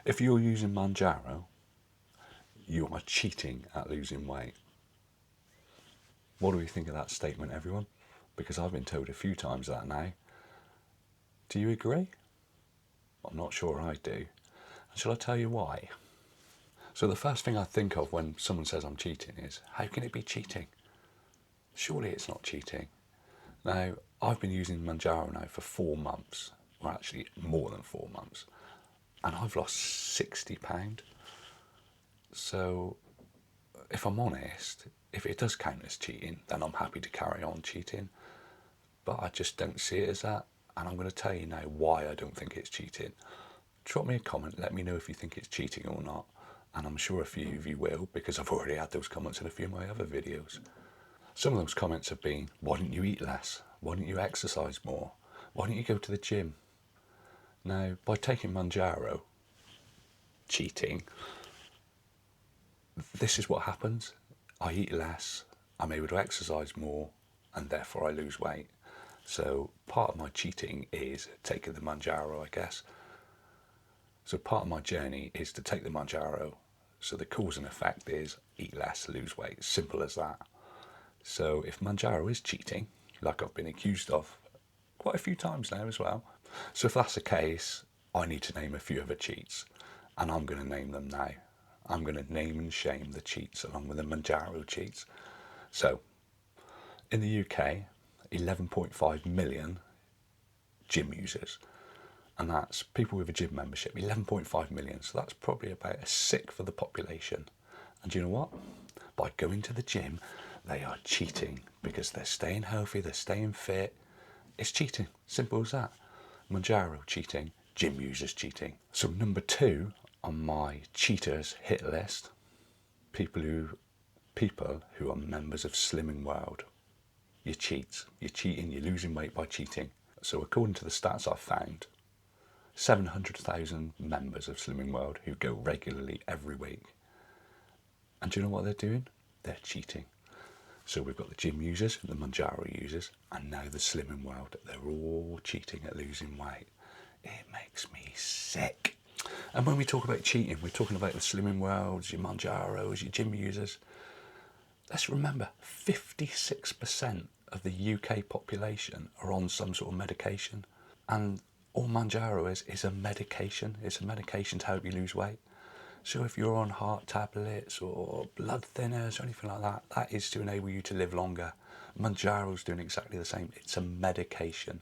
If you're using Mounjaro, you are cheating at losing weight. What do we think of that statement, everyone? Because I've been told a few times that now. Do you agree? I'm not sure I do. And shall I tell you why? So the first thing I think of when someone says I'm cheating is, how can it be cheating? Surely it's not cheating. Now, I've been using Mounjaro now for 4 months, or actually more than 4 months, and I've lost £60. So, if I'm honest, if it does count as cheating, then I'm happy to carry on cheating. But I just don't see it as that, and I'm going to tell you now why I don't think it's cheating. Drop me a comment, let me know if you think it's cheating or not, and I'm sure a few of you will, because I've already had those comments in a few of my other videos. Some of those comments have been, why don't you eat less? Why don't you exercise more? Why don't you go to the gym? Now, by taking Mounjaro, cheating, this is what happens. I eat less, I'm able to exercise more, and therefore I lose weight. So part of my cheating is taking the Mounjaro, I guess. So part of my journey is to take the Mounjaro. So the cause and effect is eat less, lose weight. Simple as that. So if Mounjaro is cheating, like I've been accused of quite a few times now as well. So if that's the case, I need to name a few other cheats, and I'm going to name them now. I'm going to name and shame the cheats along with the Mounjaro cheats. So in the UK, 11.5 million gym users, and that's people with a gym membership, 11.5 million. So that's probably about a sixth of the population. And do you know what? By going to the gym, they are cheating because they're staying healthy, they're staying fit. It's cheating, simple as that. Mounjaro cheating, gym users cheating. So number 2 on my cheaters hit list, people who are members of Slimming World. You cheat, you're cheating, you're losing weight by cheating. So according to the stats I've found, 700,000 members of Slimming World who go regularly every week. And do you know what they're doing? They're cheating. So we've got the gym users, the Mounjaro users, and now the Slimming World. They're all cheating at losing weight. It makes me sick. And when we talk about cheating, we're talking about the Slimming Worlds, your Mounjaros, your gym users. Let's remember, 56% of the UK population are on some sort of medication. And all Mounjaro is a medication. It's a medication to help you lose weight. So if you're on heart tablets or blood thinners or anything like that, that is to enable you to live longer. Mounjaro's doing exactly the same. It's a medication.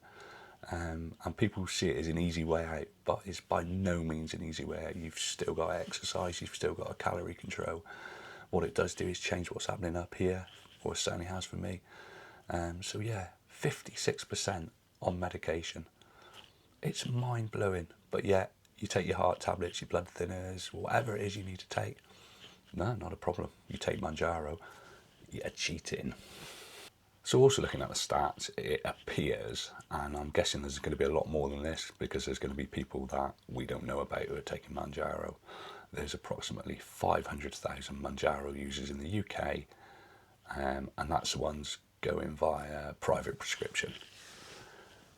And people see it as an easy way out, but it's by no means an easy way out. You've still got to exercise, you've still got to calorie control. What it does do is change what's happening up here, or it certainly has for me. So yeah, 56% on medication. It's mind-blowing, but yet you take your heart tablets, your blood thinners, whatever it is you need to take. No, not a problem. You take Mounjaro, you're cheating. So also looking at the stats, it appears, and I'm guessing there's going to be a lot more than this because there's going to be people that we don't know about who are taking Mounjaro. There's approximately 500,000 Mounjaro users in the UK, and that's the ones going via private prescription.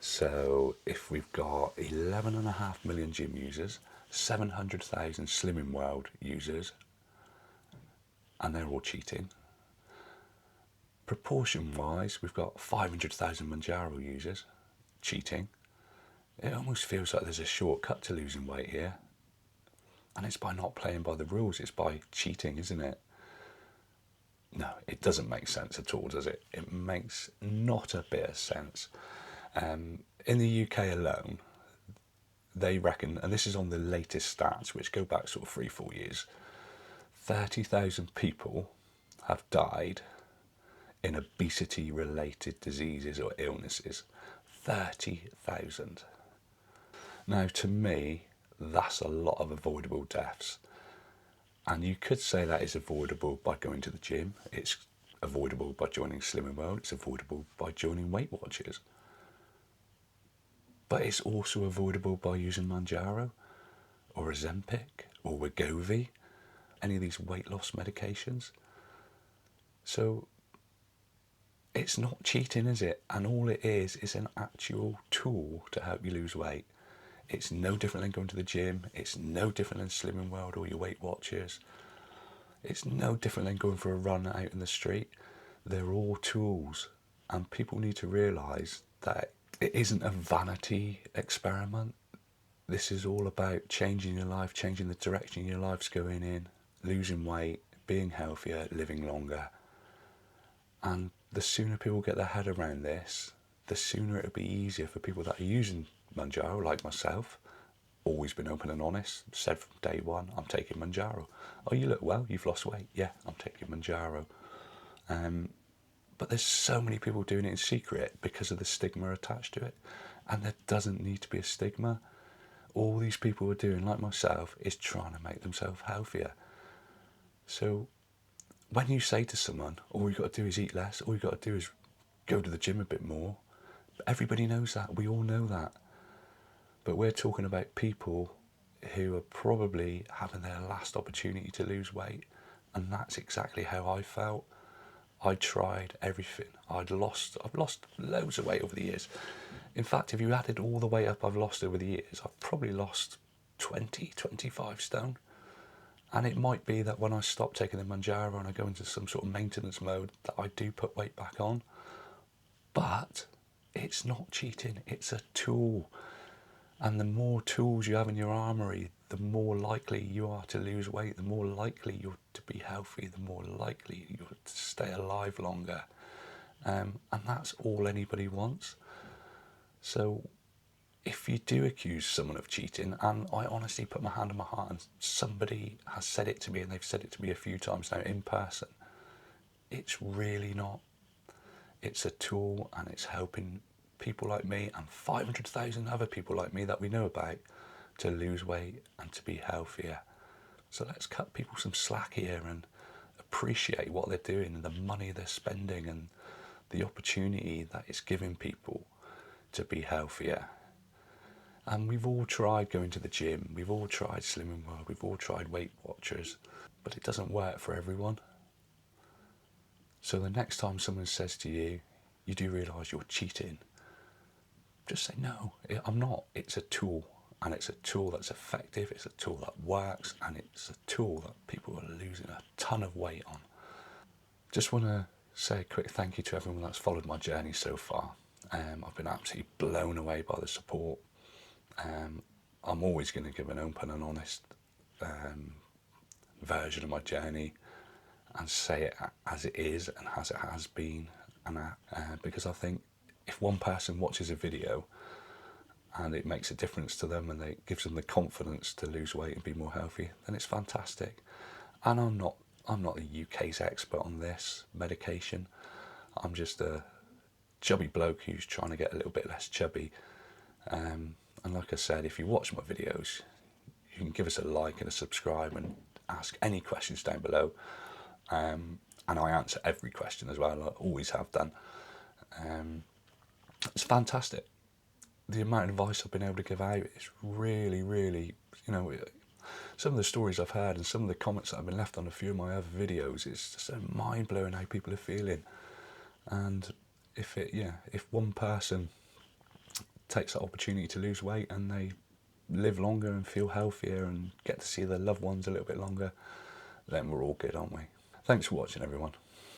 So if we've got 11.5 million gym users, 700,000 Slimming World users, and they're all cheating. Proportion wise, we've got 500,000 Mounjaro users cheating. It almost feels like there's a shortcut to losing weight here. And it's by not playing by the rules, it's by cheating, isn't it? No, it doesn't make sense at all, does it? It makes not a bit of sense. In the UK alone, they reckon, and this is on the latest stats, which go back sort of 3-4 years, 30,000 people have died in obesity-related diseases or illnesses. 30,000. Now, to me, that's a lot of avoidable deaths. And you could say that is avoidable by going to the gym. It's avoidable by joining Slimming World. It's avoidable by joining Weight Watchers. But it's also avoidable by using Mounjaro or Ozempic or Wegovy, any of these weight loss medications. So it's not cheating, is it? And all it is an actual tool to help you lose weight. It's no different than going to the gym. It's no different than Slimming World or your Weight Watchers. It's no different than going for a run out in the street. They're all tools, and people need to realise that it isn't a vanity experiment. This is all about changing your life, changing the direction your life's going in, losing weight, being healthier, living longer. And the sooner people get their head around this, the sooner it'll be easier for people that are using Mounjaro, like myself. Always been open and honest, said from day one, I'm taking Mounjaro. Oh, you look well, you've lost weight. Yeah, I'm taking Mounjaro. But there's so many people doing it in secret because of the stigma attached to it. And there doesn't need to be a stigma. All these people are doing, like myself, is trying to make themselves healthier. So when you say to someone, all you've got to do is eat less, all you've got to do is go to the gym a bit more, everybody knows that. We all know that. But we're talking about people who are probably having their last opportunity to lose weight. And that's exactly how I felt. I tried everything. I've lost loads of weight over the years. In fact, if you added all the weight up I've lost over the years, I've probably lost 20, 25 stone. And it might be that when I stop taking the Mounjaro and I go into some sort of maintenance mode, that I do put weight back on. But it's not cheating, it's a tool. And the more tools you have in your armoury, the more likely you are to lose weight, the more likely you're to be healthy, the more likely you're to stay alive longer. And that's all anybody wants. So if you do accuse someone of cheating, and I honestly put my hand on my heart, and somebody has said it to me, and they've said it to me a few times now in person, it's really not. It's a tool, and it's helping people like me and 500,000 other people like me that we know about to lose weight and to be healthier. So let's cut people some slack here and appreciate what they're doing and the money they're spending and the opportunity that it's giving people to be healthier. And we've all tried going to the gym, we've all tried Slimming World, we've all tried Weight Watchers, but it doesn't work for everyone. So the next time someone says to you, you do realise you're cheating, just say, no, I'm not. It's a tool, and it's a tool that's effective, it's a tool that works, and it's a tool that people are losing a ton of weight on. Just want to say a quick thank you to everyone that's followed my journey so far. I've been absolutely blown away by the support. I'm always going to give an open and honest version of my journey and say it as it is and as it has been, and because I think if one person watches a video and it makes a difference to them and it gives them the confidence to lose weight and be more healthy, then it's fantastic. And I'm not the UK's expert on this medication. I'm just a chubby bloke who's trying to get a little bit less chubby. And like I said, if you watch my videos, you can give us a like and a subscribe and ask any questions down below. And I answer every question as well. I always have done. It's fantastic. The amount of advice I've been able to give out is really, really, some of the stories I've heard and some of the comments that have been left on a few of my other videos, it's just so mind-blowing how people are feeling. And if one person takes that opportunity to lose weight and they live longer and feel healthier and get to see their loved ones a little bit longer, then we're all good, aren't we? Thanks for watching, everyone.